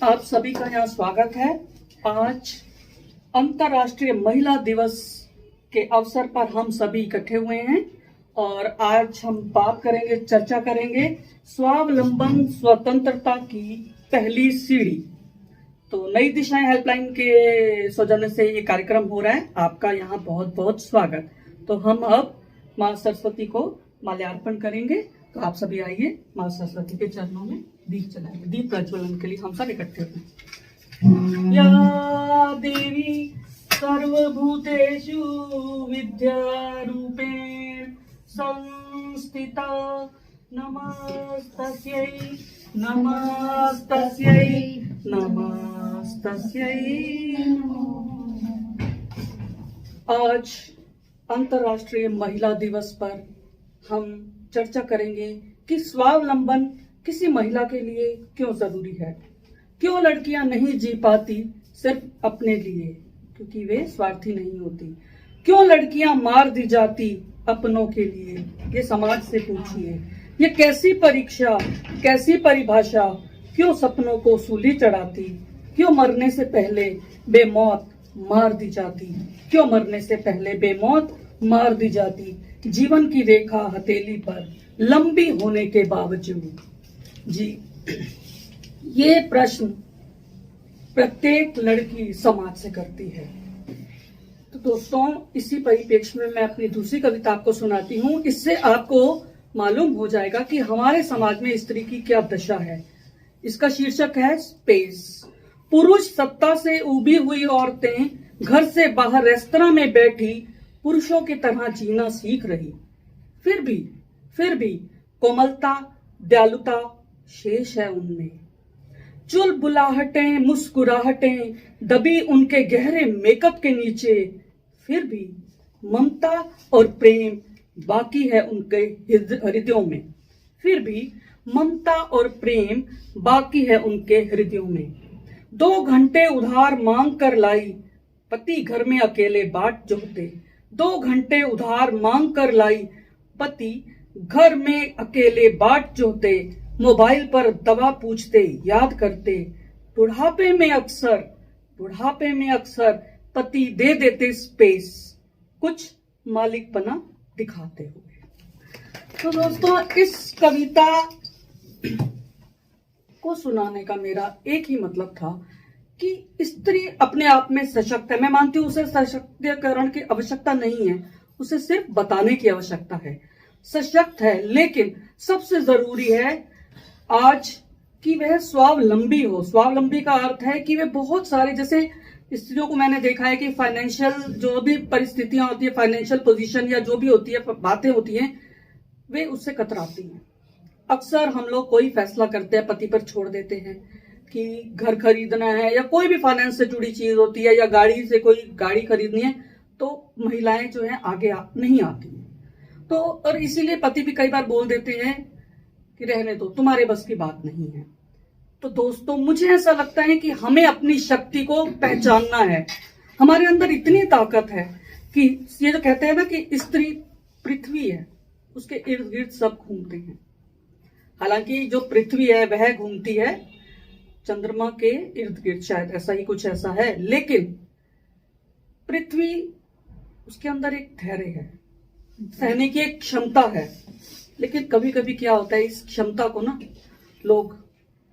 आप सभी का यहाँ स्वागत है। आज अंतर्राष्ट्रीय महिला दिवस के अवसर पर हम सभी इकट्ठे हुए हैं और आज हम बात करेंगे, चर्चा करेंगे स्वावलंबन स्वतंत्रता की पहली सीढ़ी। तो नई दिशाएं हेल्पलाइन के सौजन्य से ये कार्यक्रम हो रहा है। आपका यहाँ बहुत बहुत स्वागत। तो हम अब माँ सरस्वती को माल्यार्पण करेंगे। तो आप सभी आइए, माँ सरस्वती के चरणों में दीप जलाएंगे। दीप प्रज्वलन के लिए हम सब इकट्ठे हुए। या देवी सर्वभूतेषु विद्यारूपेण संस्थिता नमस्तस्यै नमस्तस्यै नमस्तस्यै नमो। आज अंतर्राष्ट्रीय महिला दिवस पर हम चर्चा करेंगे कि स्वावलंबन किसी महिला के लिए क्यों जरूरी है। क्यों लड़कियां नहीं जी पाती सिर्फ अपने लिए, क्योंकि वे स्वार्थी नहीं होती। क्यों लड़कियां मार दी जाती अपनों के लिए, ये समाज से पूछिए। ये कैसी परीक्षा, कैसी परिभाषा, क्यों सपनों को सूली चढ़ाती। क्यों मरने से पहले बेमौत मार दी जाती। क्यों मरने से पहले बेमौत मार दी जाती। जीवन की रेखा हथेली पर लंबी होने के बावजूद। जी, ये प्रश्न प्रत्येक लड़की समाज से करती है। तो दोस्तों, इसी परिप्रेक्ष्य में मैं अपनी दूसरी कविता आपको सुनाती हूँ। इससे आपको मालूम हो जाएगा कि हमारे समाज में स्त्री की क्या दशा है। इसका शीर्षक है स्पेस। पुरुष सत्ता से उभी हुई औरतें घर से बाहर रेस्तरां में बैठी पुरुषों की तरह जीना सीख रही। फिर भी कोमलता, दयालुता शेष है उनमें। चुलबुलाहटें, मुस्कुराहटें दबी उनके गहरे मेकअप के नीचे। फिर भी ममता और प्रेम बाकी है उनके हृदयों में। फिर भी ममता और प्रेम बाकी है उनके हृदयों में। 2 घंटे उधार मांग कर लाई पति घर में अकेले बाट जोहते। 2 घंटे उधार मांग कर लाई पति घर में अकेले बाट जोहते। मोबाइल पर दवा पूछते, याद करते। बुढ़ापे में अक्सर पति दे देते स्पेस, कुछ मालिकपना दिखाते हुए। तो दोस्तों, इस कविता को सुनाने का मेरा एक ही मतलब था कि स्त्री अपने आप में सशक्त है। मैं मानती हूँ उसे सशक्तिकरण की आवश्यकता नहीं है, उसे सिर्फ बताने की आवश्यकता है। सशक्त है, लेकिन सबसे जरूरी है आज कि वह स्वावलंबी हो। स्वावलंबी का अर्थ है कि वे बहुत सारे, जैसे स्त्रियों को मैंने देखा है कि फाइनेंशियल जो भी परिस्थितियां होती है, फाइनेंशियल पोजीशन या जो भी होती है, बातें होती हैं, वे उससे कतराती हैं। अक्सर हम लोग कोई फैसला करते हैं, पति पर छोड़ देते हैं कि घर खरीदना है या कोई भी फाइनेंस से जुड़ी चीज होती है या गाड़ी से कोई गाड़ी खरीदनी है, तो महिलाएं जो है आगे नहीं आती हैं। तो और इसीलिए पति भी कई बार बोल देते हैं कि रहने दो, तुम्हारे बस की बात नहीं है। तो दोस्तों, मुझे ऐसा लगता है कि हमें अपनी शक्ति को पहचानना है। हमारे अंदर इतनी ताकत है कि ये जो कहते हैं ना कि स्त्री पृथ्वी है, उसके इर्द गिर्द सब घूमते हैं। हालांकि जो पृथ्वी है वह घूमती है चंद्रमा के इर्द गिर्द, शायद ऐसा ही कुछ ऐसा है। लेकिन पृथ्वी, उसके अंदर एक धैर्य है, सहने की एक क्षमता है। लेकिन कभी कभी क्या होता है, इस क्षमता को ना लोग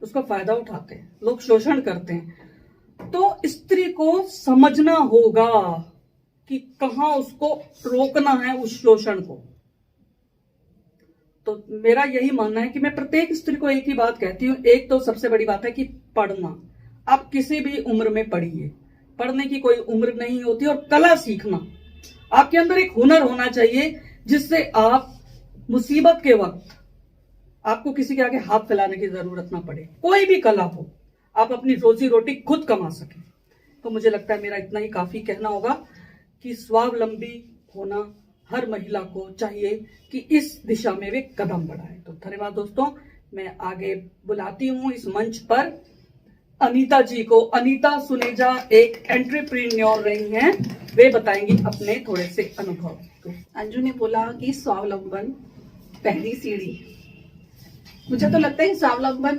उसका फायदा उठाते हैं, लोग शोषण करते हैं। तो स्त्री को समझना होगा कि कहां उसको रोकना है, उस शोषण को। तो मेरा यही मानना है कि मैं प्रत्येक स्त्री को एक ही बात कहती हूँ। एक तो सबसे बड़ी बात है कि पढ़ना। आप किसी भी उम्र में पढ़िए, पढ़ने की कोई उम्र नहीं होती। और कला सीखना, आपके अंदर एक हुनर होना चाहिए जिससे आप मुसीबत के वक्त आपको किसी के आगे हाथ फैलाने की जरूरत ना पड़े। कोई भी कला हो, आप अपनी रोजी रोटी खुद कमा सकें। तो मुझे लगता है मेरा इतना ही काफी कहना होगा कि स्वावलंबी होना हर महिला को चाहिए कि इस दिशा में वे कदम बढ़ाए। तो धन्यवाद दोस्तों। मैं आगे बुलाती हूँ इस मंच पर अनीता जी को। अनीता सुनेजा एक एंटरप्रेन्योर रही हैं, वे बताएंगी अपने थोड़े से अनुभव। तो अंजू ने बोला कि स्वावलंबन पहली सीढ़ी। मुझे तो लगता है स्वावलंबन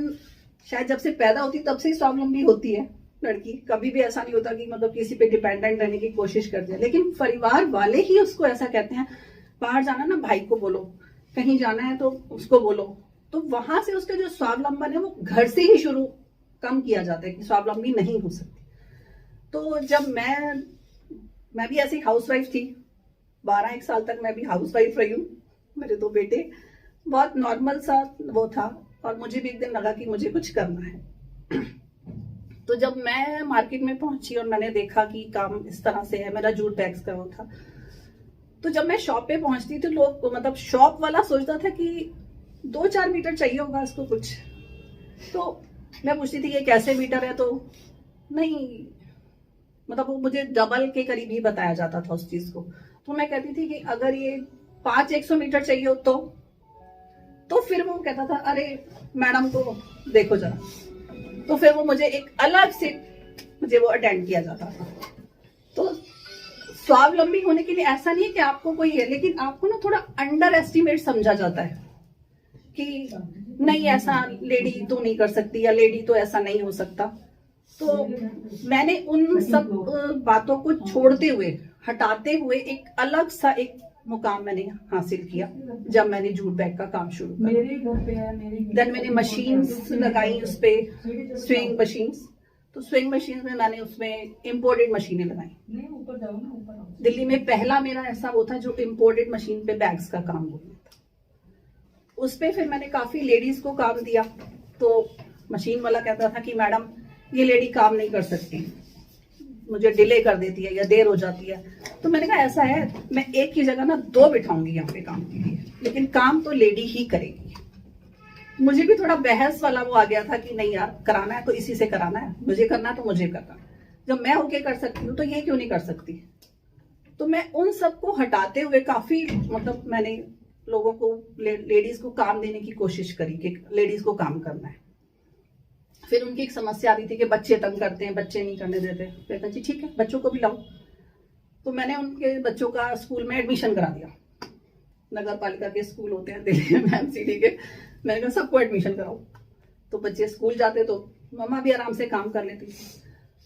शायद जब से पैदा होती तब से ही स्वावलंबी होती है लड़की। कभी भी ऐसा नहीं होता कि मतलब किसी पे डिपेंडेंट रहने की कोशिश करती है, लेकिन परिवार वाले ही उसको ऐसा कहते हैं, बाहर जाना ना भाई को बोलो, कहीं जाना है तो उसको बोलो। तो वहां से उसका जो स्वावलंबन है वो घर से ही शुरू कम किया जाता है कि स्वावलंबी नहीं हो सकती। तो जब मैं भी ऐसी हाउसवाइफ थी, 12-1 साल तक मैं भी हाउसवाइफ रही हूँ, मेरे 2 बेटे, बहुत नॉर्मल सा वो था। और मुझे भी एक दिन लगा कि मुझे कुछ करना है। तो जब मैं मार्केट में पहुंची और मैंने देखा कि काम इस तरह से है, मेरा जूट बैग्स का वो था, तो जब मैं शॉप पे पहुंचती तो लोग, मतलब शॉप वाला सोचता था कि 2-4 मीटर चाहिए होगा इसको कुछ। तो मैं पूछती थी ये कैसे मीटर है, तो नहीं, मतलब वो मुझे डबल के करीब ही बताया जाता था उस चीज को। तो मैं कहती थी कि अगर ये 5-100 मीटर चाहिए हो तो फिर वो कहता था अरे मैडम को देखो जरा। तो फिर वो मुझे एक अलग से मुझे वो अटेंड किया जाता था। तो स्वावलंबी होने के लिए ऐसा नहीं है कि आपको कोई है, लेकिन आपको ना थोड़ा अंडर एस्टिमेट समझा जाता है कि नहीं ऐसा लेडी तो नहीं कर सकती, या लेडी तो ऐसा नहीं हो सकता। तो मैंने उन सब बातों को छोड़ते हुए, हटाते हुए एक अलग सा एक मुकाम मैंने हासिल किया जब मैंने जूट बैग का काम शुरू किया। देन मैंने मशीन्स लगाई उस पे, स्विंग मशीन्स। तो स्विंग मशीन में मैंने उसमें इम्पोर्टेड मशीनें लगाई। दिल्ली में पहला मेरा ऐसा वो था जो इम्पोर्टेड मशीन पे बैग्स का काम हुआ था। उस पे फिर मैंने काफी लेडीज को काम दिया। तो मशीन वाला कहता था कि मैडम ये लेडी काम नहीं कर सकती, मुझे डिले कर देती है या देर हो जाती है। तो मैंने कहा ऐसा है, मैं एक की जगह ना 2 बिठाऊंगी यहाँ पे काम के लिए, लेकिन काम तो लेडी ही करेगी। मुझे भी थोड़ा बहस वाला वो आ गया था कि नहीं यार, कराना है तो इसी से कराना है, मुझे करना है तो मुझे करना है। जब मैं होके कर सकती हूँ तो ये क्यों नहीं कर सकती। तो मैं उन सबको हटाते हुए काफी, मतलब मैंने लोगों को, लेडीज को काम देने की कोशिश करी कि लेडीज को काम करना है। फिर उनकी एक समस्या आ रही थी कि बच्चे तंग करते हैं, बच्चे नहीं करने देते। कहता जी ठीक है, बच्चों को भी लाओ। तो मैंने उनके बच्चों का स्कूल में एडमिशन करा दिया। नगर पालिका के स्कूल होते हैं दिल्ली में, एमसीडी के। मैंने कहा सबको एडमिशन कराओ। तो बच्चे स्कूल जाते तो मम्मा भी आराम से काम कर लेती।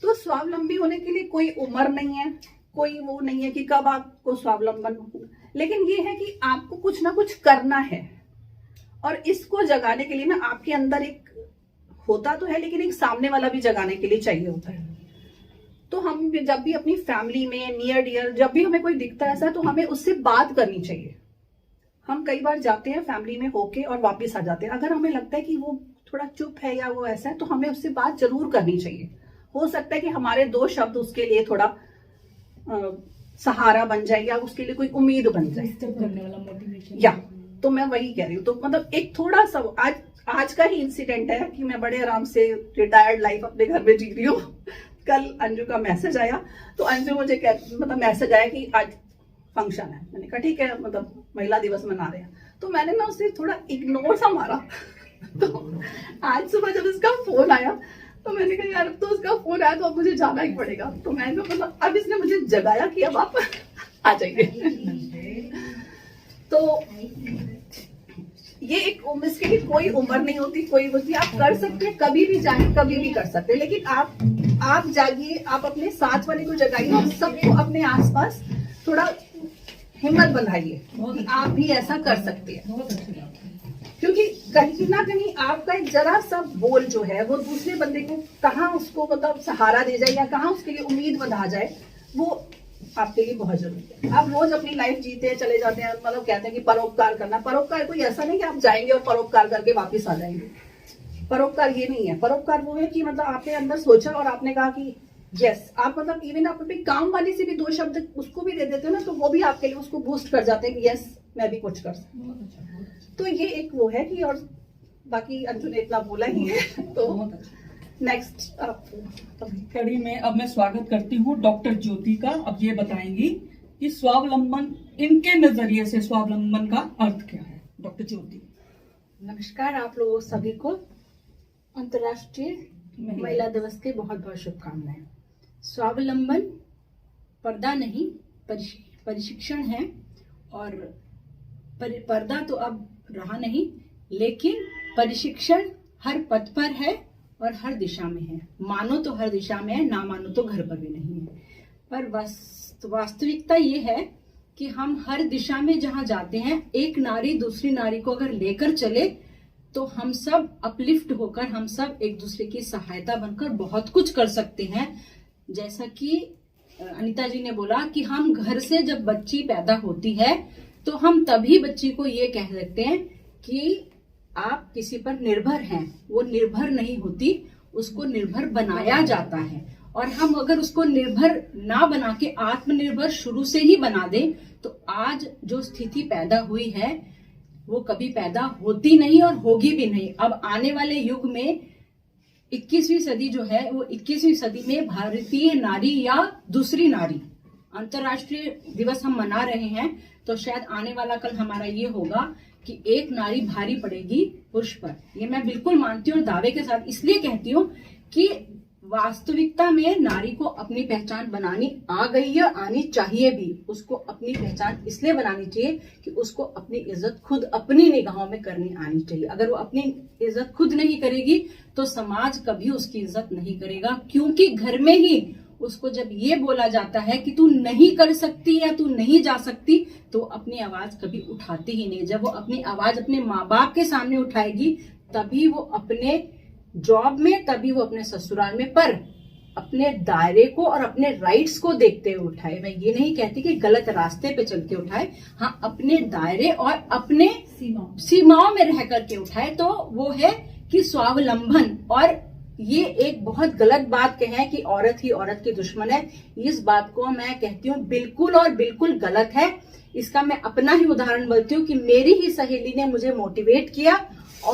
तो स्वावलंबी होने के लिए कोई उम्र नहीं है, कोई वो नहीं है कि कब आपको स्वावलंबन हो, लेकिन ये है कि आपको कुछ ना कुछ करना है। और इसको जगाने के लिए ना आपके अंदर एक होता तो है, लेकिन एक सामने वाला भी जगाने के लिए चाहिए होता है। तो हम जब भी अपनी फैमिली में नियर डियर जब भी हमें कोई दिखता है ऐसा, तो हमें उससे बात करनी चाहिए। हम कई बार जाते हैं फैमिली में होके और वापस आ जाते हैं। अगर हमें लगता है कि वो थोड़ा चुप है या वो ऐसा है, तो हमें उससे बात जरूर करनी चाहिए। हो सकता है कि हमारे 2 शब्द उसके लिए थोड़ा सहारा बन जाए, या उसके लिए कोई उम्मीद बन जाए, करने वाला मोटिवेशन। या तो मैं वही कह रही हूँ। तो मतलब एक थोड़ा सा आज का ही इंसिडेंट है कि मैं बड़े आराम से रिटायर्ड लाइफ अपने घर में जी रही हूँ। कल अंजू का मैसेज आया, तो अंजू मुझे मतलब मैसेज आया कि आज फंक्शन है। मैंने कहा ठीक है, मतलब महिला दिवस मना रहे हैं। तो मैंने ना उसे थोड़ा इग्नोर सा मारा। तो आज सुबह जब इसका फोन आया तो मैंने कहा यार, तो उसका फोन आया तो अब मुझे जाना ही पड़ेगा। तो मैंने मतलब अब इसने मुझे जगाया कि अब आप आ जाइए। तो ये एक इसके लिए कोई उम्र नहीं होती, कोई वो आप कर सकते हैं, कभी भी जाए कभी भी कर सकते हैं। लेकिन आप जागिए, आप अपने साथ वाले को जगाइए और सबको अपने आसपास थोड़ा हिम्मत बढ़ाइए कि आप भी ऐसा कर सकते हैं। बहुत अच्छी बात है। क्योंकि कहीं ना कहीं आपका एक जरा सा बोल जो है वो दूसरे बंदे को कहाँ उसको मतलब सहारा दे जाए, या कहाँ उसके लिए उम्मीद बंधा जाए, वो आपके लिए बहुत जरूरी है। आप रोज अपनी लाइफ जीते हैं, चले जाते हैं, मतलब कहते हैं कि परोपकार करना। परोपकार कोई ऐसा नहीं कि आप जाएंगे और परोपकार करके वापस आ जाएंगे। परोपकार ये नहीं है। परोपकार वो है कि मतलब आपने अंदर सोचा और आपने कहा कि यस, आप मतलब इवन आप अपने काम वाले से भी 2 शब्द उसको भी दे देते हो ना, तो वो भी आपके लिए उसको बूस्ट कर जाते हैं कि यस मैं भी कुछ कर सकता। तो ये एक वो है कि, और बाकी अंजू ने इतना बोला ही है। तो नेक्स्ट कड़ी में अब मैं स्वागत करती हूँ डॉक्टर ज्योति का। अब ये बताएंगी कि स्वावलंबन, इनके नजरिए से स्वावलंबन का अर्थ क्या है। डॉक्टर ज्योति। नमस्कार आप लोगों सभी को अंतर्राष्ट्रीय महिला दिवस के बहुत बहुत शुभकामनाएं। स्वावलंबन पर्दा नहीं प्रशिक्षण है, और पर्दा तो अब रहा नहीं, लेकिन प्रशिक्षण हर पथ पर है और हर दिशा में है। मानो तो हर दिशा में है, ना मानो तो घर पर भी नहीं है। पर वास्तविकता ये है कि हम हर दिशा में जहां जाते हैं, एक नारी दूसरी नारी को अगर लेकर चले तो हम सब अपलिफ्ट होकर, हम सब एक दूसरे की सहायता बनकर बहुत कुछ कर सकते हैं। जैसा कि अनीता जी ने बोला कि हम घर से जब बच्ची पैदा होती है तो हम तभी बच्ची को ये कह सकते हैं कि आप किसी पर निर्भर हैं। वो निर्भर नहीं होती, उसको निर्भर बनाया जाता है। और हम अगर उसको निर्भर ना बना के आत्मनिर्भर शुरू से ही बना दें तो आज जो स्थिति पैदा हुई है वो कभी पैदा होती नहीं और होगी भी नहीं। अब आने वाले युग में 21वीं सदी जो है वो 21वीं सदी में भारतीय नारी या दूसरी नारी, अंतर्राष्ट्रीय दिवस हम मना रहे हैं तो शायद आने वाला कल हमारा ये होगा कि एक नारी भारी पड़ेगी पुरुष पर। ये मैं बिल्कुल मानती हूँ और दावे के साथ इसलिए कहती हूँ कि वास्तविकता में नारी को अपनी पहचान बनानी आ गई है, आनी चाहिए भी। उसको अपनी पहचान इसलिए बनानी चाहिए कि उसको अपनी इज्जत खुद अपनी निगाहों में करनी आनी चाहिए। अगर वो अपनी इज्जत खुद नहीं करेगी तो समाज कभी उसकी इज्जत नहीं करेगा, क्योंकि घर में ही उसको जब ये बोला जाता है कि तू नहीं कर सकती या तू नहीं जा सकती तो अपनी आवाज कभी उठाती ही नहीं। जब वो अपनी आवाज अपने माँ बाप के सामने उठाएगी तभी वो अपने जॉब में, तभी वो अपने ससुराल में, पर अपने दायरे को और अपने राइट्स को देखते हुए उठाए। मैं ये नहीं कहती कि गलत रास्ते पे चल के उठाए, हाँ अपने दायरे और अपने सीमाओं में रह करके उठाए। तो वो है कि स्वावलंबन। और ये एक बहुत गलत बात कहें कि औरत ही औरत की दुश्मन है, इस बात को मैं कहती हूँ बिल्कुल और बिल्कुल गलत है। इसका मैं अपना ही उदाहरण बोलती हूँ कि मेरी ही सहेली ने मुझे मोटिवेट किया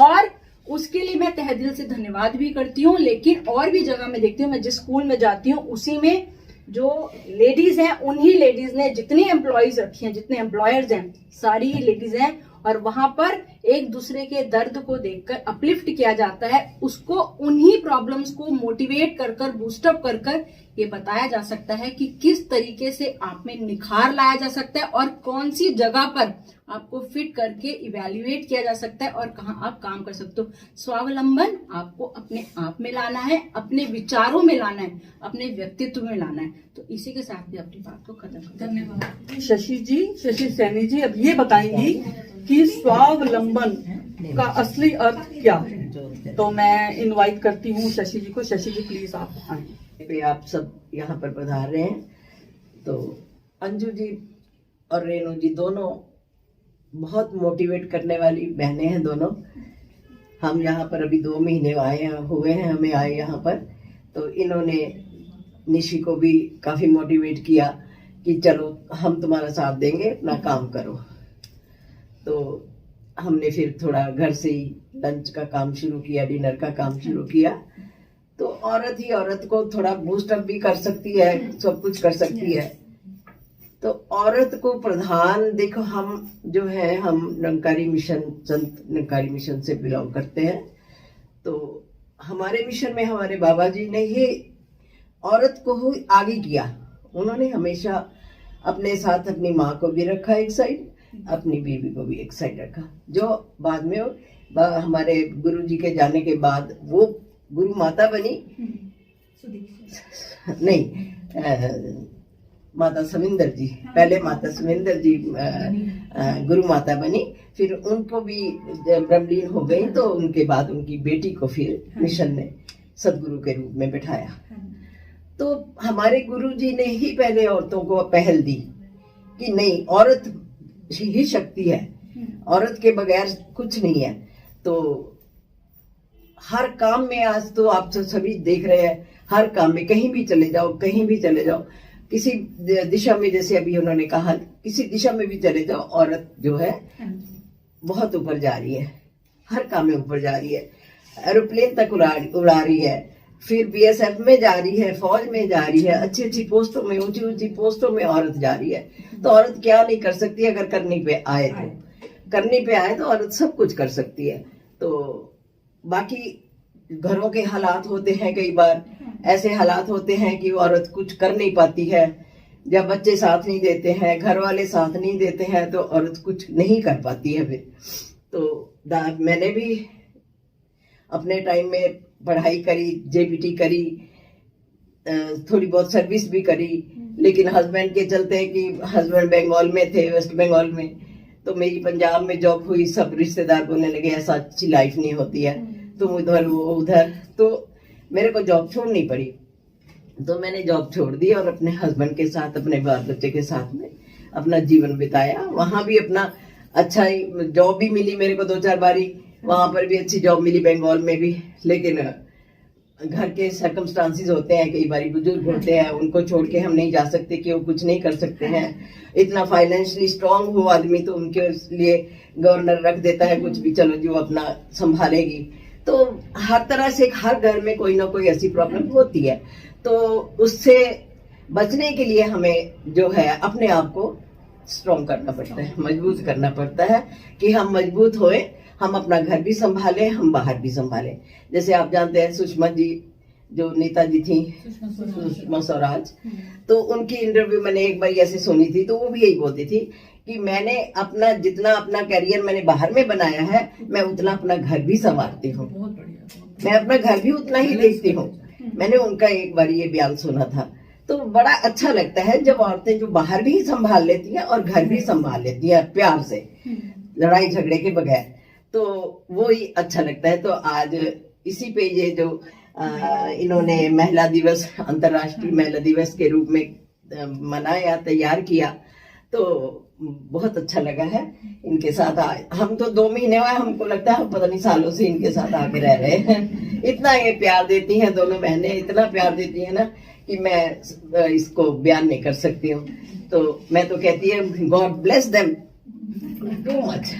और उसके लिए मैं तहे दिल से धन्यवाद भी करती हूँ। लेकिन और भी जगह में देखती हूँ, मैं जिस स्कूल में जाती हूँ उसी में जो लेडीज हैं उन्हीं लेडीज ने जितनी एम्प्लॉयज रखी हैं, जितने एम्प्लॉयर्स हैं सारी ही लेडीज हैं। और वहां पर एक दूसरे के दर्द को देखकर अपलिफ्ट किया जाता है, उसको उन्हीं प्रॉब्लम्स को मोटिवेट कर कर, बूस्टअप कर कर ये बताया जा सकता है कि किस तरीके से आप में निखार लाया जा सकता है और कौन सी जगह पर आपको फिट करके इवैल्यूएट किया जा सकता है और कहाँ आप काम कर सकते हो। स्वावलंबन आपको अपने आप में लाना है, अपने विचारों में लाना है, अपने व्यक्तित्व में लाना है। तो इसी के साथ भी अपनी बात को खत्म करते हैं। धन्यवाद। शशि सैनी जी अब ये बताएंगी कि स्वावलंबन का असली अर्थ क्या है। तो मैं इनवाइट करती हूँ शशि जी को। शशि जी प्लीज आप आए। पे आप सब यहाँ पर पधार रहे हैं। तो अंजू जी और रेणु जी दोनों बहुत मोटिवेट करने वाली बहनें हैं दोनों। हम यहाँ पर अभी 2 महीने हुए हैं हमें आए यहाँ पर। तो इन्होंने निशी को भी काफ़ी मोटिवेट किया कि चलो हम तुम्हारा साथ देंगे, अपना काम करो। तो हमने फिर थोड़ा घर से ही लंच का काम शुरू किया, डिनर का काम शुरू किया। तो औरत ही औरत को थोड़ा बूस्टअप भी कर सकती है, सब कुछ कर सकती है। तो औरत को प्रधान देखो, हम जो है हम निरंकारी मिशन, संत निरंकारी मिशन से बिलोंग करते हैं। तो हमारे मिशन में हमारे बाबा जी ने ये औरत को आगे किया। उन्होंने हमेशा अपने साथ अपनी माँ को भी रखा एक साइड, अपनी बीवी को भी एक साइड रखा। जो बाद में हमारे गुरु जी के जाने के बाद वो गुरु माता बनी, नहीं माता सविंदर जी, पहले माता सविंदर जी गुरु माता बनी। फिर उनको भी ब्रह्मलीन हो गई तो उनके बाद उनकी बेटी को फिर मिशन ने सदगुरु के रूप में बिठाया। तो हमारे गुरु जी ने ही पहले औरतों को पहल दी कि नहीं, औरत ही शक्ति है, औरत के बगैर कुछ नहीं है। तो हर काम में आज तो आप सभी देख रहे हैं, हर काम में कहीं भी चले जाओ, कहीं भी चले जाओ, किसी दिशा में, जैसे अभी उन्होंने कहा, किसी दिशा में भी चले जाओ, औरत जो है बहुत ऊपर जा रही है, हर काम में ऊपर जा रही है। एरोप्लेन तक उड़ा रही है, फिर बीएसएफ में जा रही है, फौज में जा रही है, अच्छी अच्छी पोस्टों में, ऊंची ऊंची पोस्टों में औरत जा रही है। तो औरत क्या नहीं कर सकती अगर करनी पे आए तो औरत सब कुछ कर सकती है। तो बाकी घरों के हालात होते हैं, कई बार ऐसे हालात होते हैं कि औरत कुछ कर नहीं पाती है, जब बच्चे साथ नहीं देते हैं, घर वाले साथ नहीं देते हैं, तो औरत कुछ नहीं कर पाती है फिर। तो मैंने भी अपने टाइम में पढ़ाई करी, जेबीटी करी, थोड़ी बहुत सर्विस भी करी, लेकिन हस्बैंड के चलते कि हस्बैंड बंगाल में थे, वेस्ट बंगाल में, तो मेरी पंजाब में जॉब हुई। सब रिश्तेदार बोलने लगे ऐसा अच्छी लाइफ नहीं होती है, तुम उधर वो उधर, तो मेरे को जॉब छोड़नी पड़ी। तो मैंने जॉब छोड़ दी और अपने हस्बैंड के साथ, अपने बाल बच्चे के साथ में अपना जीवन बिताया। वहां भी अपना अच्छा जॉब भी मिली मेरे को 2-4 बारी, वहां पर भी अच्छी जॉब मिली बंगाल में भी, लेकिन घर के सर्कमस्टांसिस होते हैं, कई बार बुजुर्ग होते हैं, उनको छोड़ के हम नहीं जा सकते कि वो कुछ नहीं कर सकते हैं। इतना फाइनेंशियली स्ट्रांग हो आदमी तो उनके लिए गवर्नर रख देता है कुछ भी, चलो जो अपना संभालेगी। तो हर तरह से हर घर में कोई ना कोई ऐसी प्रॉब्लम होती है, तो उससे बचने के लिए हमें जो है अपने आप को स्ट्रांग करना पड़ता है, मजबूत करना पड़ता है कि हम मजबूत होए, हम अपना घर भी संभालें, हम बाहर भी संभालें। जैसे आप जानते हैं सुषमा जी जो नेताजी थी, सुषमा स्वराज, तो उनकी इंटरव्यू मैंने एक बार ऐसे सुनी थी, तो वो भी यही बोलती थी कि मैंने अपना जितना अपना करियर मैंने बाहर में बनाया है, मैं उतना अपना घर भी संवारती हूँ, मैं अपना घर भी उतना ही देखती हूँ। मैंने उनका एक बार ये बयान सुना था, तो बड़ा अच्छा लगता है जब औरतें जो बाहर भी संभाल लेती हैं और घर भी संभाल लेती हैं प्यार से, लड़ाई झगड़े के बगैर, तो वो ही अच्छा लगता है। तो आज इसी पे ये जो इन्होंने महिला दिवस, अंतर्राष्ट्रीय महिला दिवस के रूप में मनाया, तैयार किया, तो बहुत अच्छा लगा है इनके साथ। हम तो 2 महीने हुए, हमको लगता है पता नहीं सालों से इनके साथ आके रह रहे हैं। इतना ये प्यार देती हैं दोनों बहनें, इतना प्यार देती हैं ना कि मैं इसको बयान नहीं कर सकती हूँ। तो मैं तो कहती है God bless them too much,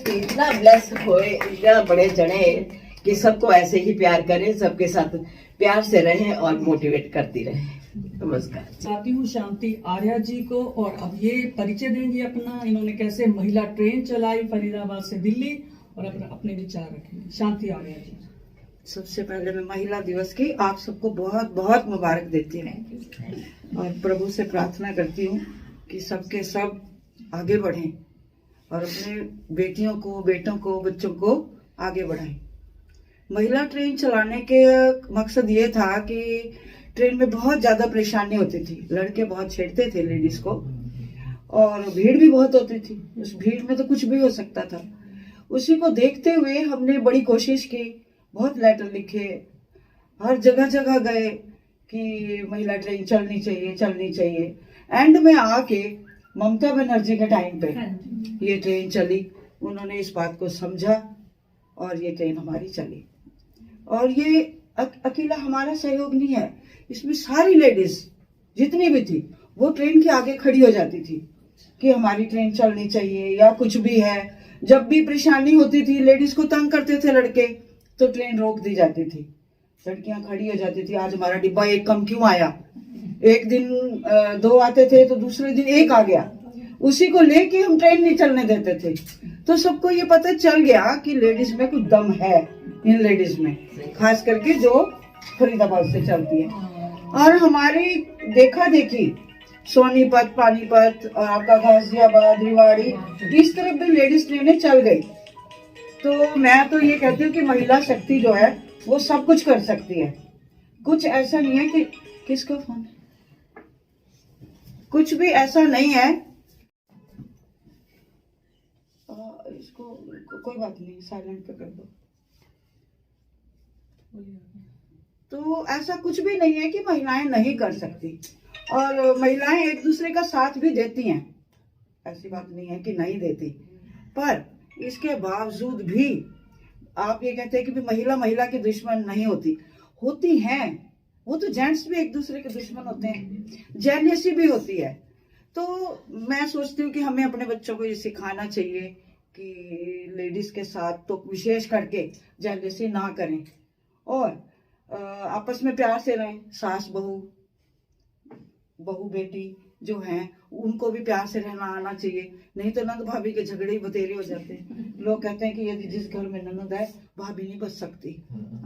इतना ब्लेस होए, इतना बड़े चढ़े कि सबको ऐसे ही प्यार करें, सबके साथ प्यार से रहें और मोटिवेट करती रहें। नमस्कार। चाहती हूँ शांति आर्या जी को, और अब ये परिचय देंगी अपना, इन्होंने कैसे महिला ट्रेन चलाई फरीदाबाद से दिल्ली, और अपने विचार रखेंगे। शांति आर्या जी। सबसे पहले मैं महिला दिवस की आप सबको बहुत बहुत मुबारक देती हूँ और प्रभु से प्रार्थना करती हूँ कि सबके सब आगे बढ़ें और अपने बेटियों को, बेटों को, बच्चों को आगे बढ़ाएं। महिला ट्रेन चलाने के मकसद ये था कि ट्रेन में बहुत ज्यादा परेशानी होती थी, लड़के बहुत छेड़ते थे लेडीज को और भीड़ भी बहुत होती थी। उस भीड़ में तो कुछ भी हो सकता था। उसी को देखते हुए हमने बड़ी कोशिश की, बहुत लेटर लिखे, हर जगह जगह गए कि महिला ट्रेन चलनी चाहिए, चलनी चाहिए। एंड में आके ममता बनर्जी के टाइम पे ये ट्रेन चली, उन्होंने इस बात को समझा और ये ट्रेन हमारी चली। और ये अकेला हमारा सहयोग नहीं है, इसमें सारी लेडीज जितनी भी थी वो ट्रेन के आगे खड़ी हो जाती थी कि हमारी ट्रेन चलनी चाहिए या कुछ भी है। जब भी परेशानी होती थी, लेडीज को तंग करते थे लड़के, तो ट्रेन रोक दी जाती थी, लड़कियां खड़ी हो जाती थी, आज हमारा डिब्बा एक कम क्यों आया। एक दिन 2 आते थे तो दूसरे दिन 1 आ गया, उसी को लेके हम ट्रेन नहीं चलने देते थे। तो सबको ये पता चल गया कि लेडीज में कुछ दम है, इन लेडीज में, खास करके जो फरीदाबाद से चलती है। और हमारी देखा देखी सोनीपत, पानीपत और आपका गाजियाबाद, रेवाड़ी, इस तरफ भी लेडीज ट्रेनें चल गई। तो मैं तो ये कहती हूँ कि महिला शक्ति जो है वो सब कुछ कर सकती है। कुछ ऐसा नहीं है कि किसका फोन है, कुछ भी ऐसा नहीं है। इसको कोई बात नहीं, साइलेंट पे कर दो। तो ऐसा कुछ भी नहीं है कि महिलाएं नहीं कर सकती, और महिलाएं एक दूसरे का साथ भी देती हैं, ऐसी बात नहीं है कि नहीं देती। पर इसके बावजूद भी आप ये कहते हैं कि महिला महिला की दुश्मन नहीं होती, होती हैं। वो तो जेंट्स भी एक दूसरे के दुश्मन होते हैं, जेलसी भी होती है। तो मैं सोचती हूँ कि हमें अपने बच्चों को ये सिखाना चाहिए कि लेडीज के साथ तो विशेष करके जेलसी ना करें और आपस में प्यार से रहें। सास बहू बेटी जो हैं उनको भी प्यार से रहना आना चाहिए, नहीं तो नंद भाभी के झगड़े ही बतेरे हो जाते हैं। लोग कहते हैं कि यदि जिस घर में ननद है भाभी नहीं बच सकती।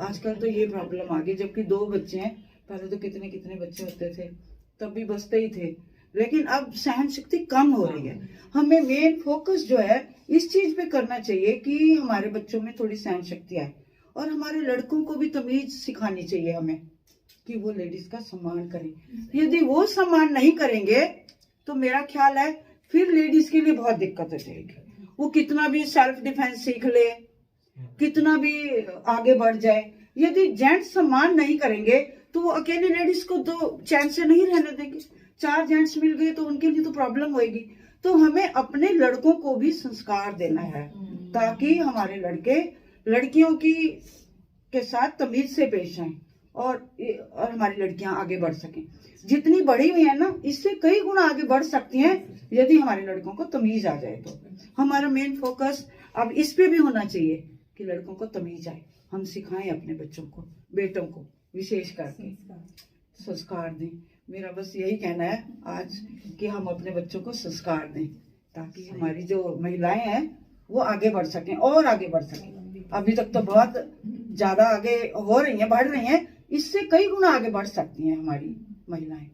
आजकल तो ये प्रॉब्लम आ गई, जबकि 2 बच्चे हैं, पहले तो कितने कितने बच्चे होते थे, तब भी बचते ही थे। लेकिन अब सहन शक्ति कम हो रही है। हमें मेन फोकस जो है इस चीज पे करना चाहिए कि हमारे बच्चों में थोड़ी सहन शक्ति आए और हमारे लड़कों को भी तमीज सिखानी चाहिए हमें कि वो लेडीज का सम्मान करें। यदि वो सम्मान नहीं करेंगे तो मेरा ख्याल है फिर लेडीज के लिए बहुत दिक्कत हो जाएगी। वो कितना भी सेल्फ डिफेंस सीख ले, कितना भी आगे बढ़ जाए, यदि जेंट्स सम्मान नहीं करेंगे तो वो अकेली लेडीज को तो चैन से नहीं रहने देंगे। 4 जेंट्स मिल गए तो उनके लिए तो प्रॉब्लम होगी। तो हमें अपने लड़कों को भी संस्कार देना है ताकि हमारे लड़के लड़कियों के साथ तमीज से पेश आए और हमारी लड़कियां आगे बढ़ सकें। जितनी बढ़ी हुई है ना, इससे कई गुना आगे बढ़ सकती हैं यदि हमारे लड़कों को तमीज आ जाए। तो हमारा मेन फोकस अब इस पे भी होना चाहिए कि लड़कों को तमीज आए। हम सिखाएं अपने बच्चों को, बेटों को विशेष करके संस्कार दें। मेरा बस यही कहना है आज कि हम अपने बच्चों को संस्कार दें ताकि हमारी जो महिलाएं हैं वो आगे बढ़ सकें और आगे बढ़ सकें। अभी तक तो बहुत ज्यादा आगे हो रही हैं, बढ़ रही हैं, इससे कई गुना आगे बढ़ सकती हैं हमारी महिलाएं।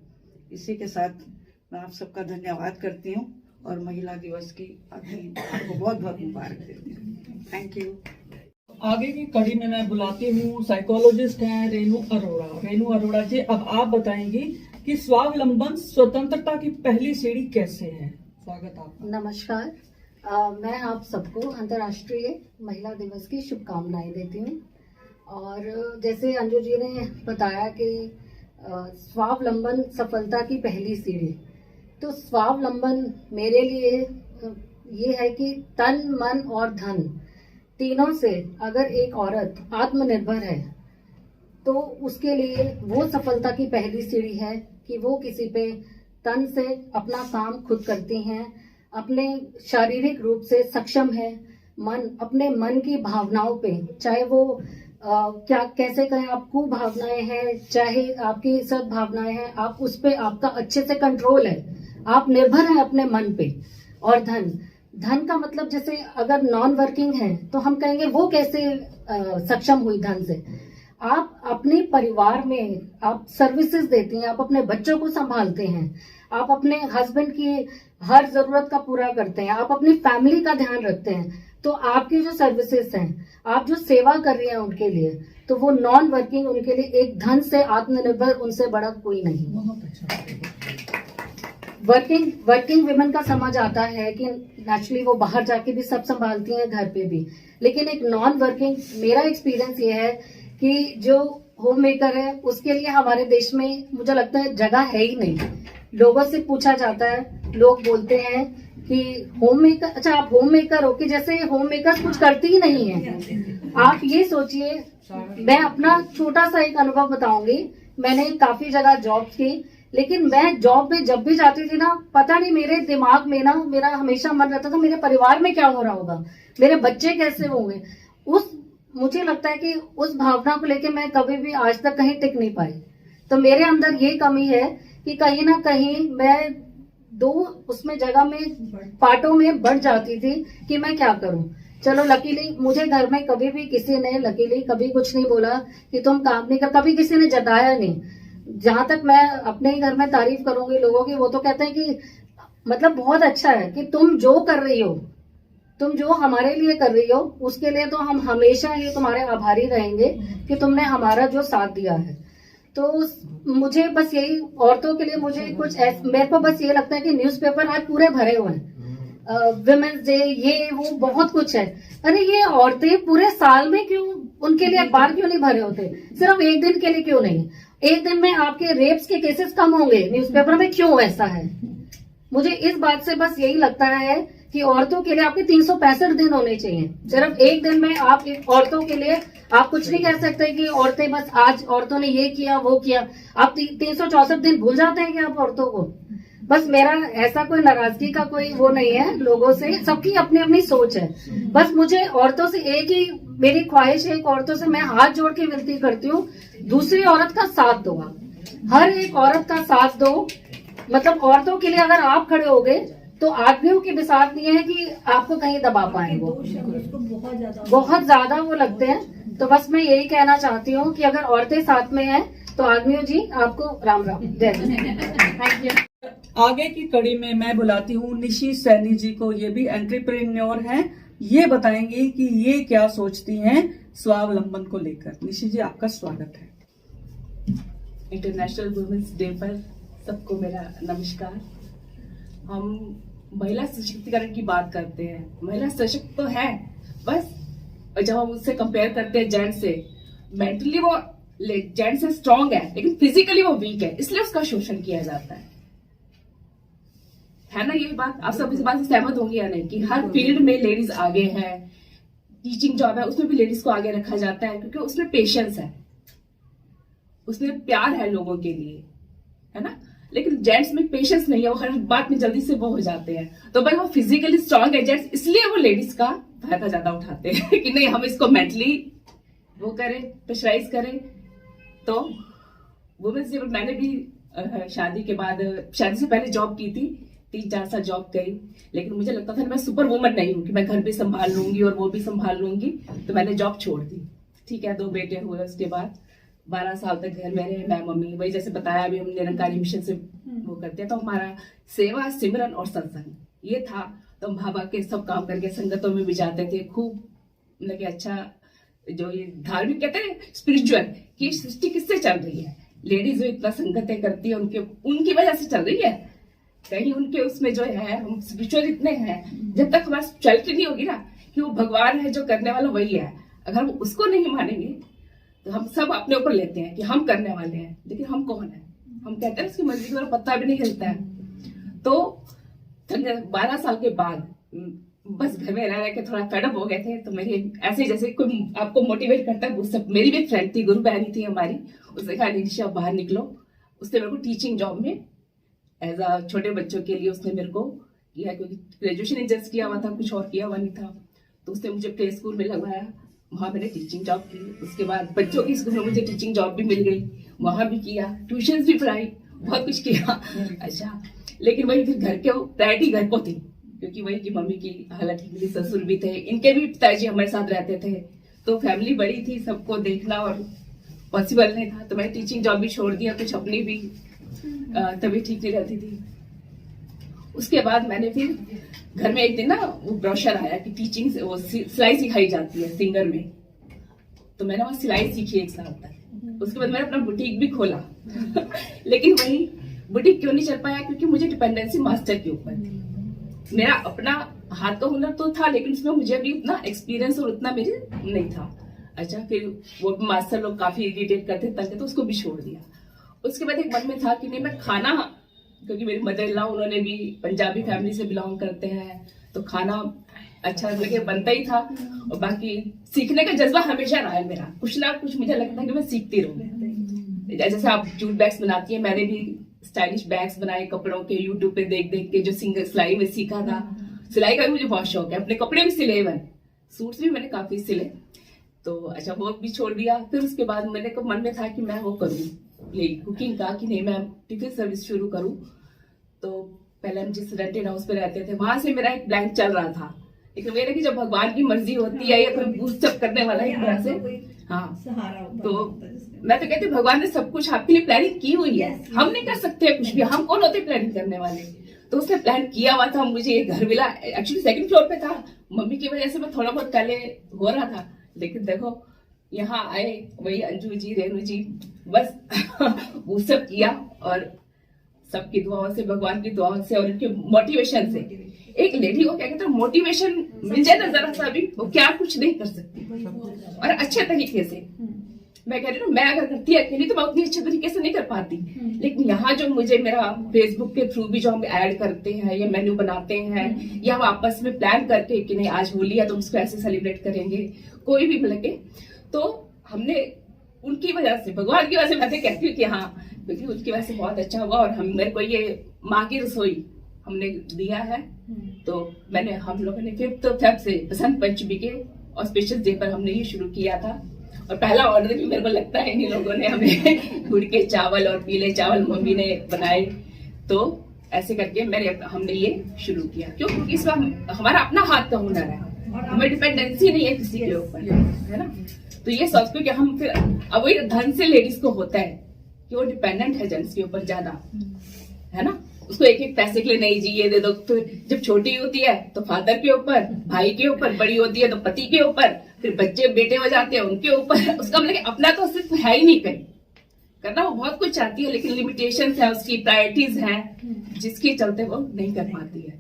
इसी के साथ मैं आप सबका धन्यवाद करती हूँ और महिला दिवस की आपको बहुत बहुत मुबारक देती हूँ। Thank you. आगे की कड़ी में मैं बुलाती हूँ साइकोलॉजिस्ट हैं रेनू अरोड़ा। रेनू अरोड़ा जी, अब आप बताएंगी कि स्वावलंबन स्वतंत्रता की पहली सीढ़ी कैसे है। स्वागत आपका। नमस्कार। मैं आप सबको अंतर्राष्ट्रीय महिला दिवस की शुभकामनाएं देती हूँ। और जैसे अंजू जी ने बताया कि स्वावलंबन सफलता की पहली सीढ़ी, तो स्वावलंबन मेरे लिए ये है कि तन, मन और धन तीनों से अगर एक औरत आत्मनिर्भर है तो उसके लिए वो सफलता की पहली सीढ़ी है कि वो किसी पे तन से अपना काम खुद करती हैं, अपने शारीरिक रूप से सक्षम है, अपने मन की भावनाओं पे, चाहे वो क्या कैसे कहें, आप कुभावनाएं हैं चाहे आपकी सब भावनाएं हैं, आप उस पे आपका अच्छे से कंट्रोल है, आप निर्भर हैं अपने मन पे। और धन का मतलब जैसे अगर नॉन वर्किंग है तो हम कहेंगे वो कैसे सक्षम हुई धन से। आप अपने परिवार में आप सर्विसेज देती हैं, आप अपने बच्चों को संभालते हैं, आप अपने हस्बैंड की हर जरूरत का पूरा करते हैं, आप अपनी फैमिली का ध्यान रखते हैं, तो आपकी जो सर्विसेज हैं, आप जो सेवा कर रही हैं उनके लिए, तो वो नॉन वर्किंग उनके लिए एक धन से आत्मनिर्भर उनसे बड़ा कोई नहीं। बहुत अच्छा। वर्किंग विमेन का समझ आता है कि नेचुरली वो बाहर जाके भी सब संभालती हैं, घर पे भी, लेकिन एक नॉन वर्किंग, मेरा एक्सपीरियंस ये है कि जो होम मेकर है उसके लिए हमारे देश में मुझे लगता है जगह है ही नहीं। लोगों से पूछा जाता है, लोग बोलते हैं कि होम मेकर, अच्छा आप होम मेकर हो, कि जैसे होम मेकर कुछ करती ही नहीं है। आप ये सोचिए, मैं अपना छोटा सा एक अनुभव बताऊंगी। मैंने काफी जगह जॉब की, लेकिन मैं जॉब में जब भी जाती थी ना, पता नहीं मेरे दिमाग में ना मेरा हमेशा मन रहता था मेरे परिवार में क्या हो रहा होगा, मेरे बच्चे कैसे होंगे। मुझे लगता है कि उस भावना को लेके मैं कभी भी आज तक कहीं टिक नहीं पाई। तो मेरे अंदर ये कमी है कि कहीं ना कहीं मैं उसमें जगह में पार्टों में बढ़ जाती थी कि मैं क्या करूं। चलो लकीली मुझे घर में कभी भी किसी ने लकीली कभी कुछ नहीं बोला कि तुम काम नहीं कर, कभी किसी ने जताया नहीं। जहां तक मैं अपने ही घर में तारीफ करूंगी लोगों की, वो तो कहते हैं कि मतलब बहुत अच्छा है कि तुम जो कर रही हो, तुम जो हमारे लिए कर रही हो, उसके लिए तो हम हमेशा ही तुम्हारे आभारी रहेंगे कि तुमने हमारा जो साथ दिया है। तो मुझे बस यही, औरतों के लिए मुझे कुछ मेरे को बस ये लगता है कि न्यूज़पेपर आज पूरे भरे हुए हैं, विमेंस डे, ये वो बहुत कुछ है। अरे ये औरतें पूरे साल में क्यों, उनके लिए अखबार क्यों नहीं भरे होते, सिर्फ एक दिन के लिए क्यों नहीं? एक दिन में आपके रेप्स के केसेस कम होंगे, न्यूज़पेपर में क्यों ऐसा है? मुझे इस बात से बस यही लगता है कि औरतों के लिए आपके 365 दिन होने चाहिए। सिर्फ एक दिन में आप औरतों के लिए आप कुछ नहीं कह सकते कि औरतें बस आज औरतों ने ये किया वो किया। आप 364 दिन भूल जाते हैं कि आप औरतों को। बस मेरा ऐसा कोई नाराजगी का कोई वो नहीं है लोगों से, सबकी अपनी अपनी सोच है। बस मुझे औरतों से एक ही मेरी ख्वाहिश है, औरतों से मैं हाथ जोड़ के विनती करती हूँ, दूसरी औरत का साथ दो। हर एक औरत का साथ दो। मतलब औरतों के लिए अगर आप खड़े हो गए तो आदमियों की बिसात नहीं है कि आपको कहीं दबा पाएंगे, बहुत ज्यादा वो लगते हैं। तो बस मैं यही कहना चाहती हूँ कि अगर औरतें साथ में हैं तो आदमियों जी आपको राम राम, जय थैंक यू। आगे की कड़ी में मैं बुलाती हूँ निशी सैनी जी को। ये भी एंटरप्रेन्योर हैं। ये बताएंगी कि ये क्या सोचती हैं स्वावलंबन को लेकर। निशि जी, आपका स्वागत है। इंटरनेशनल वुमेन्स डे पर सबको मेरा नमस्कार। हम महिला सशक्तिकरण की बात करते हैं, महिला सशक्त तो है बस, और जब हम उससे कंपेयर करते हैं जेंट्स से, मेंटली वो जेंट्स से स्ट्रांग है लेकिन फिजिकली वो वीक है, इसलिए उसका शोषण किया जाता है ना। ये बात आप सब इस बात से सहमत होंगे या नहीं कि हर फील्ड में लेडीज आगे हैं। टीचिंग जॉब है उसमें भी लेडीज को आगे रखा जाता है क्योंकि उसमें पेशेंस है, उसमें प्यार है लोगों के लिए, है ना। लेकिन जेंट्स में पेशेंस नहीं है, वो हर बात में जल्दी से वो हो जाते हैं। तो भाई वो फिजिकली स्ट्रांग है जेंट्स, इसलिए वो लेडीज का फायदा ज्यादा उठाते हैं कि नहीं हम इसको मेंटली वो करें, प्रेशराइज करें। तो वुमेन्स डे पर मैंने भी शादी के बाद, शादी से पहले जॉब की थी, 3-4 साल जॉब करी, लेकिन मुझे लगता था मैं सुपर वुमन नहीं हूँ कि मैं घर भी संभाल लूंगी और वो भी संभाल लूंगी, तो मैंने जॉब छोड़ दी। ठीक है, 2 बेटे हुए, उसके बाद 12 साल तक घर में रहे मैं, मम्मी। वही जैसे बताया अभी हम निरंकारी मिशन से वो करते हैं, तो हमारा सेवा, सिमरन और सत्संग ये था। तो हम भाभा के सब काम करके संगतों में भी जाते थे, खूब लगे अच्छा। जो ये धार्मिक कहते हैं स्पिरिचुअल कि सृष्टि किससे चल रही है, लेडीज जो इतना संगतें करती है उनकी वजह से चल रही है। कहीं उनके उसमें जो है हम स्पिरिचुअल इतने हैं, जब तक हमारी स्पिरिचुअलिटी नहीं होगी ना कि वो भगवान है जो करने वाला वही है, अगर हम उसको नहीं मानेंगे तो हम सब अपने ऊपर लेते हैं कि हम करने वाले हैं, लेकिन हम कौन है। हम कहते हैं उसकी मर्जी के द्वारा पत्ता भी नहीं हिलता है। तो 12 साल के बाद बस घर में रह के थोड़ा फेडअप हो गए थे, तो मेरी ऐसे जैसे कोई आपको मोटिवेट करता है वो सब। मेरी भी एक फ्रेंड थी, गुरु बहनी थी हमारी, उसने कहा निशा बाहर निकलो। उसने मेरे को टीचिंग जॉब में एज अ छोटे बच्चों के लिए उसने मेरे को किया, क्योंकि ग्रेजुएशन जस्ट किया हुआ था, कुछ और किया हुआ नहीं था। तो उसने मुझे प्ले स्कूल में लगवाया, वहां मैंने टीचिंग जॉब की। उसके बाद बच्चों की स्कूल में मुझे टीचिंग जॉब भी मिल गई, वहां भी किया, ट्यूशन भी पढ़ाई, बहुत कुछ किया। अच्छा, लेकिन वही फिर घर के प्रायोरिटी घर को थी, क्योंकि वही की मम्मी की हालत ठीक नहीं, ससुर भी थे, इनके भी पिताजी हमारे साथ रहते थे, तो फैमिली बड़ी थी, सबको देखना और पॉसिबल नहीं था। तो मैंने टीचिंग जॉब भी छोड़ दिया, कुछ अपनी भी तभी ठीक नहीं रहती थी। उसके बाद मैंने फिर घर में एक दिन ना वो ब्रोशर आया कि टीचिंग से वो सिलाई सिखाई जाती है सिंगर में, तो मैंने वहां सिलाई सीखी 1 साल तक। उसके बाद मैंने अपना बुटीक भी खोला लेकिन वही बुटीक क्यों नहीं चल पाया, क्योंकि मुझे डिपेंडेंसी मास्टर के ऊपर थी। मेरा अपना हाथ का हुनर तो था, लेकिन उसमें मुझे अभी उतना एक्सपीरियंस और उतना मेरे नहीं था। अच्छा, फिर वो मास्टर लोग काफी इरिटेट करते थे, तो उसको भी छोड़ दिया। उसके बाद एक मन में था कि नहीं मैं खाना, क्योंकि मेरी मदर इन लॉ उन्होंने भी पंजाबी फैमिली से बिलोंग करते हैं, तो खाना अच्छा लगे बनता ही था। और बाकी सीखने का जज्बा हमेशा रहा है मेरा, कुछ ना कुछ मुझे लगता है कि मैं सीखती रहूं। जैसे आप जूट बैग्स बनाती है, मैंने भी स्टाइलिश बैग्स बनाए कपड़ों के, यूट्यूब पे देख देख के, जो सिंगल सिलाई में सीखा था। सिलाई का भी मुझे बहुत शौक है, अपने कपड़े भी सिले, हुए सूट्स भी मैंने काफी सिले। तो अच्छा, वो भी छोड़ दिया। फिर उसके बाद मेरे को मन में था कि मैं वो करूँ ये कुकिंग का, कि नहीं मैं टिफिन सर्विस शुरू करूं। तो पहले हम जिस रेंटेड हाउस पे रहते थे वहां से मेरा एक प्लान चल रहा था, लेकिन मेरे की जब भगवान की मर्जी होती है या कोई बूस्टअप करने वाला है तरह से, हाँ, तो मैं तो कहती हूँ भगवान ने सब कुछ आपके लिए प्लानिंग की हुई है, हम नहीं कर सकते कुछ भी, हम कौन होते प्लानिंग करने वाले। तो उसने प्लान किया हुआ था, मुझे एक घर मिला, एक्चुअली 2nd फ्लोर पे था। मम्मी की वजह से मैं थोड़ा बहुत पहले हो रहा था, लेकिन देखो यहाँ आए वही अंजू जी, रेनू जी, बस वो सब किया। और सबकी दुआओं से, भगवान की दुआओं से और उनके मोटिवेशन से, एक लेडी को क्या कहते हैं मोटिवेशन मिल जाए ना जरा सा भी, वो क्या कुछ नहीं कर सकती और अच्छे तरीके से। मैं कह रही हूँ, मैं अगर करती अकेली तो मैं उतनी अच्छे तरीके से नहीं कर पाती, लेकिन यहाँ जो मुझे मेरा फेसबुक के थ्रू भी जो हम ऐड करते हैं या मेन्यू बनाते हैं या हम आपस में प्लान करके कि नहीं आज होली है तो उसको ऐसे सेलिब्रेट करेंगे, कोई भी लगे, तो हमने उनकी वजह से, भगवान की वजह से मैं कहती हूँ कि हाँ, क्योंकि उनकी वजह से बहुत अच्छा हुआ। और हम मेरे को ये माँ की रसोई हमने दिया है, तो मैंने हम लोगों ने 5 फेब से बसंत पंचमी के ऑस्पिशियस डे पर हमने ये शुरू किया था। और पहला ऑर्डर भी मेरे को लगता है इन लोगों ने हमें गुड़ के चावल और पीले चावल मम्मी ने बनाए, तो ऐसे करके हमने ये शुरू किया। क्यों? क्योंकि इसमें हमारा अपना हाथ का हुनर है, हमें डिपेंडेंसी नहीं है किसी के ऊपर, है ना। तो ये सोचते कि हम फिर अब वही धन से लेडीज को होता है कि वो डिपेंडेंट है जेंट्स के ऊपर ज्यादा, है ना। उसको एक एक पैसे के लिए नहीं जी ये दे दो। तो जब छोटी होती है तो फादर के ऊपर, भाई के ऊपर, बड़ी होती है तो पति के ऊपर, फिर बच्चे बेटे हो जाते हैं उनके ऊपर। उसका मतलब अपना तो सिर्फ है ही नहीं कहीं। करना वो बहुत कुछ चाहती है लेकिन लिमिटेशंस है, उसकी प्रायोरिटीज हैं जिसके चलते वो नहीं कर पाती है।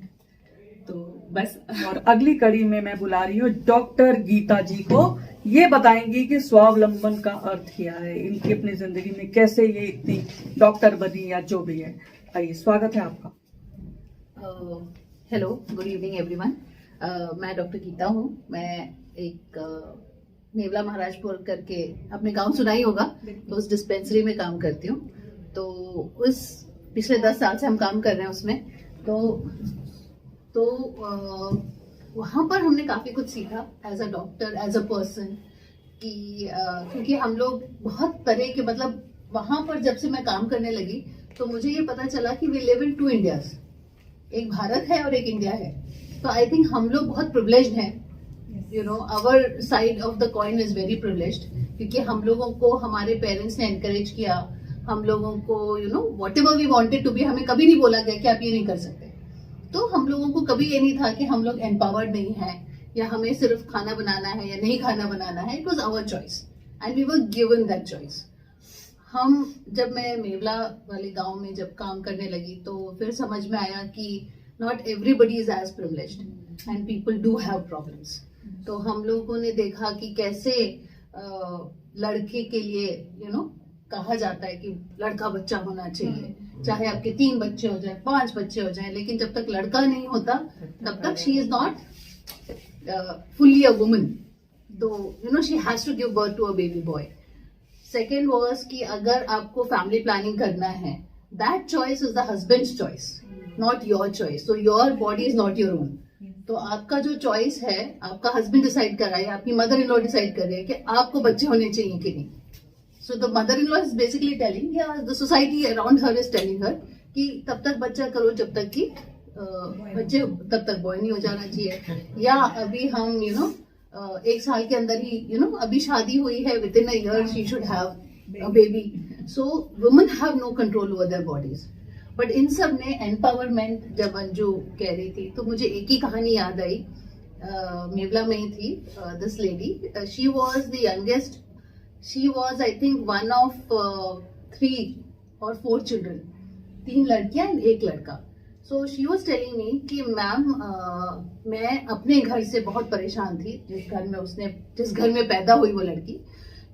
तो बस। और अगली कड़ी में मैं बुला रही हूँ डॉक्टर गीता जी को। ये बताएंगी कि स्वावलंबन का अर्थ क्या है, इनकी अपनी जिंदगी में कैसे ये इतनी डॉक्टर बनी या जो भी है। आइए, स्वागत है आपका। Hello, good evening everyone. मैं डॉक्टर गीता हूँ। मैं एक नेवला महाराजपुर करके अपने गांव सुना ही होगा, तो उस डिस्पेंसरी में काम करती हूँ। तो उस पिछले 10 साल से हम काम कर रहे हैं उसमें। तो वहाँ पर हमने काफ़ी कुछ सीखा as a doctor, as a person कि क्योंकि हम लोग बहुत तरह के, मतलब वहाँ पर जब से मैं काम करने लगी तो मुझे ये पता चला कि वी लिव इन 2 इंडियाज, एक भारत है और एक इंडिया है। तो आई थिंक हम लोग बहुत प्रिविलेज्ड हैं, you know, our side of the coin is very privileged, क्योंकि हम लोगों को हमारे पेरेंट्स ने एनकरेज किया, हम लोगों को you know whatever we wanted to be, हमें कभी नहीं बोला गया कि आप ये नहीं कर सकते। तो हम लोगों को कभी ये नहीं था कि हम लोग एम्पावर्ड नहीं है या हमें सिर्फ खाना बनाना है या नहीं खाना बनाना है। It was our choice and we were given that choice. जब मैं मेवला वाले गांव में जब काम करने लगी तो फिर समझ में आया कि not everybody is as privileged and people do have problems. तो हम लोगों ने देखा कि कैसे लड़के के लिए यू नो कहा जाता है कि लड़का बच्चा होना चाहिए, चाहे आपके 3 बच्चे हो जाए, 5 बच्चे हो जाए, लेकिन जब तक लड़का नहीं होता तब तक she is not fully a woman. तो you know she has to give birth to a baby boy. Second was कि अगर आपको फैमिली प्लानिंग करना है, that choice is the husband's choice, not your choice. So your body is not your own. तो आपका जो choice है, आपका हस्बैंड डिसाइड कर रहा है, आपकी मदर इन लॉ डिसाइड कर रही है कि आपको बच्चे होने चाहिए कि नहीं। So the mother-in-law is basically telling, yeah, the society around her is telling her कि तब तक बच्चा करो जब तक कि बच्चे तब तक बॉय नहीं हो जाना चाहिए, या अभी हम यू नो 1 साल के अंदर ही यू नो अभी शादी हुई है, within a year she should have a baby. So women have no control over their bodies. But in सब ने एम्पावरमेंट, जब अंजू कह रही थी तो मुझे एक ही कहानी याद आई, मेवला में ही थी। This lady, she was the youngest, she was I think one of 3 or 4 children, 3 लड़कियां and 1 लड़का। So she was telling me कि मैम मैं अपने घर से बहुत परेशान थी, जिस घर में पैदा हुई वो लड़की।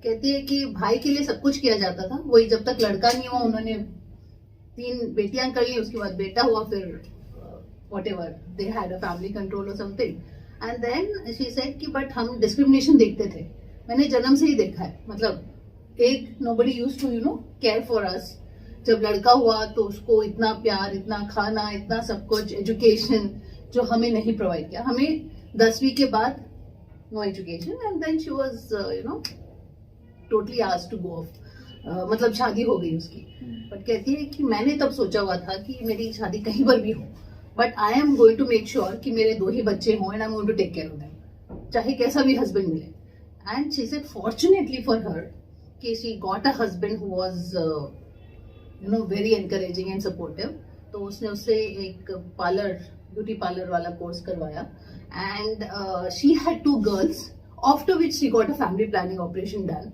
कहती है कि भाई के लिए सब कुछ किया जाता था, वही जब तक लड़का नहीं हुआ उन्होंने 3 बेटियां कर ली, उसके बाद बेटा हुआ, फिर whatever they had a family control or something, and then she said कि बट हम डिस्क्रिमिनेशन देखते थे, मैंने जन्म से ही देखा है। मतलब एक nobody used to you know care for us। जब लड़का हुआ तो उसको इतना प्यार, इतना खाना, इतना सब कुछ, एजुकेशन जो हमें नहीं प्रोवाइड किया। हमें 10वीं के बाद no education and then she was you know totally asked to go off, मतलब शादी हो गई उसकी। बट कहती है कि मैंने तब सोचा हुआ था कि मेरी शादी कहीं पर भी हो, but I am going to make sure कि मेरे 2 ही बच्चे हों and I am going to take care of them, चाहे कैसा भी हस्बैंड मिले। And she said, fortunately for her, she got a husband who was, you know, very encouraging and supportive. तो उसने उससे एक ब्यूटी पार्लर वाला कोर्स करवाया, and she had 2 girls, after which she got a family planning operation done.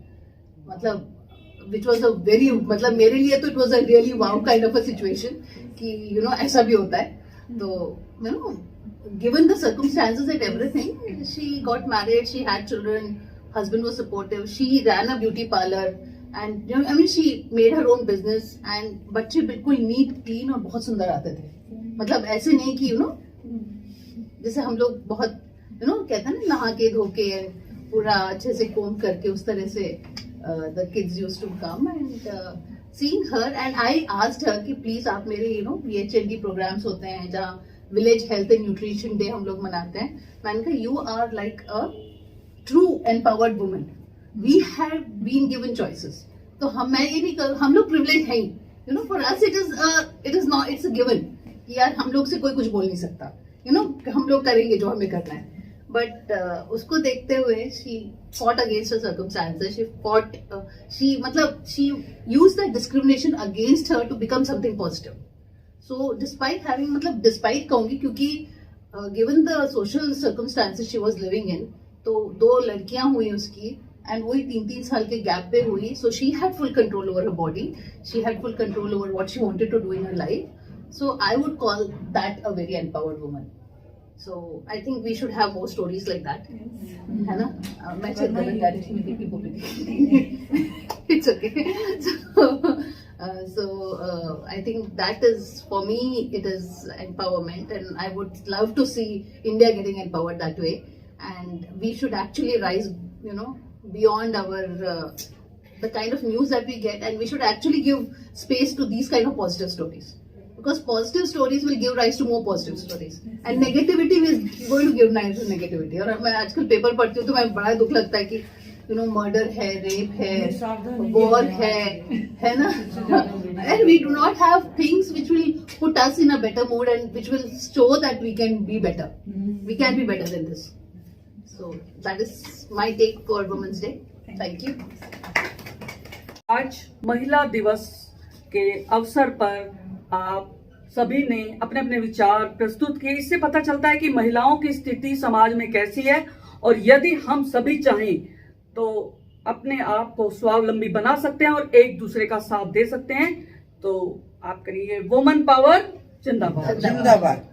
मतलब which was a very, मतलब मेरे लिए तो it was a really wow kind of a situation कि you know ऐसा भी होता है। तो you know, given the circumstances and everything, she got married, she had children. Husband was supportive. She ran a beauty parlor and you know, I mean she made her own business and बच्चे बिल्कुल NEET clean और बहुत सुंदर आते थे। मतलब ऐसे नहीं कि यू नो जैसे हम लोग बहुत यू नो कहते हैं ना, नहा के धो के पूरा अच्छे से कोम करके, उस तरह से the kids used to come and seeing her and I asked her कि प्लीज आप मेरे यू नो VHND प्रोग्राम्स होते हैं जहाँ village health and nutrition day हम लोग मनाते हैं, मैंने कहा you are like a true empowered woman, we have been given choices। तो मैं ये नहीं कर, हम लोग privileged हैं, you know, for us it is not, it's a given कि यार हम लोग से कोई कुछ बोल नहीं सकता, you know, हम लोग करेंगे जो हमें करना है। बट उसको देखते हुए she fought against her circumstances, she used that discrimination against her to become something positive। So despite having, मतलब डिस्पाइट कहूंगी क्योंकि given the social circumstances she was living in, तो 2 लड़कियां हुई उसकी एंड वही 3-3 साल के गैप पे हुई. So she had full control over her body, she had full control over what she wanted to do in her life. So I would call that a very empowered woman. So I think we should have more stories like that, है ना? मैं चल गलत direction में देखी बोल रही थी. It's okay. So I think that is, for me, it is empowerment, and I would love to see India getting empowered that way. And we should actually rise, beyond our the kind of news that we get, and we should actually give space to these kind of positive stories. Because positive stories will give rise to more positive stories, and negativity is going to give rise to negativity. और मैं आजकल paper पढ़ती हूँ तो मैं बड़ा दुख लगता है कि मर्डर है, रेप है, वॉर है ना, and we do not have things which will put us in a better mood and which will show that we can be better. We can be better than this. So that is my take for Women's Day. Thank you. आज महिला दिवस के अवसर पर आप सभी ने अपने अपने विचार प्रस्तुत किए. इससे पता चलता है कि महिलाओं की स्थिति समाज में कैसी है, और यदि हम सभी चाहें तो अपने आप को स्वावलंबी बना सकते हैं और एक दूसरे का साथ दे सकते हैं. तो आप करिए वुमन पावर जिंदाबाद. जिंदाबाद.